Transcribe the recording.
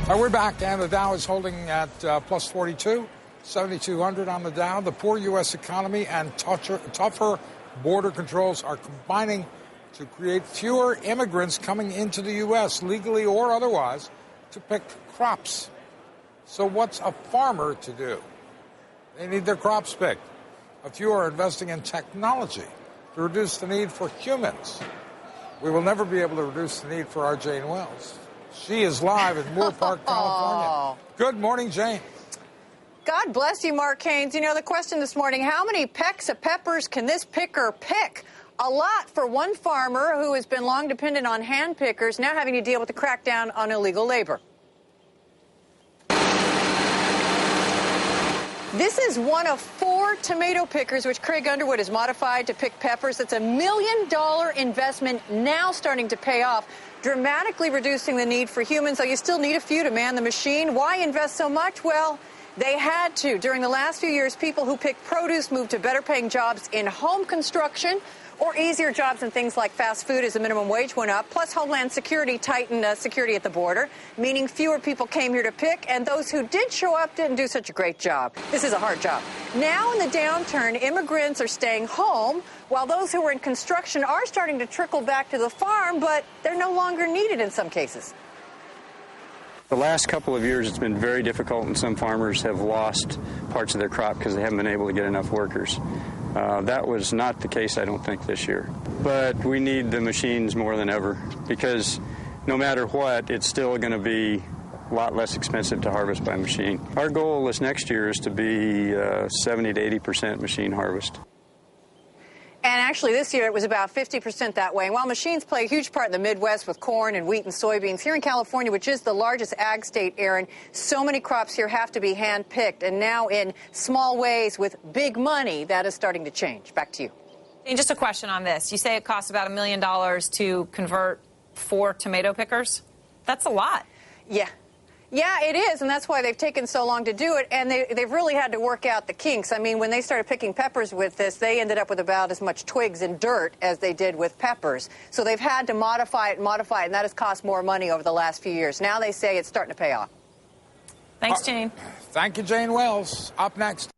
We're back, and the Dow is holding at plus 42, 7,200 on the Dow. The poor U.S. economy and tougher border controls are combining to create fewer immigrants coming into the U.S., legally or otherwise, to pick crops. So what's a farmer to do? They need their crops picked. A few are investing in technology to reduce the need for humans. We will never be able to reduce the need for our Jane Wells. She is live in Moore Park, California. Good morning, Jane. God bless you, Mark Haynes. You know, the question this morning, how many pecks of peppers can this picker pick? A lot for one farmer who has been long dependent on hand pickers, now having to deal with the crackdown on illegal labor. This is one of 4 tomato pickers which Craig Underwood has modified to pick peppers. It's a $1 million investment now starting to pay off, dramatically reducing the need for humans, though you still need a few to man the machine. Why invest so much? Well, they had to. During the last few years, people who picked produce moved to better-paying jobs in home construction or easier jobs in things like fast food as the minimum wage went up. Plus, Homeland Security tightened security at the border, meaning fewer people came here to pick, and those who did show up didn't do such a great job. This is a hard job. Now, in the downturn, immigrants are staying home, while those who were in construction are starting to trickle back to the farm, but they're no longer needed in some cases. The last couple of years, it's been very difficult, and some farmers have lost parts of their crop because they haven't been able to get enough workers. That was not the case, I don't think, this year. But we need the machines more than ever because no matter what, it's still going to be a lot less expensive to harvest by machine. Our goal this next year is to be 70 to 80% machine harvest. And actually, this year, it was about 50% that way. And while machines play a huge part in the Midwest with corn and wheat and soybeans, here in California, which is the largest ag state, Aaron, so many crops here have to be hand-picked. And now in small ways with big money, that is starting to change. Back to you. And just a question on this. You say it costs about $1 million to convert 4 tomato pickers? That's a lot. Yeah. Yeah, it is, and that's why they've taken so long to do it, and they've really had to work out the kinks. I mean, when they started picking peppers with this, they ended up with about as much twigs and dirt as they did with peppers. So they've had to modify it, and that has cost more money over the last few years. Now they say it's starting to pay off. Thanks, Jane. Thank you, Jane Wells. Up next.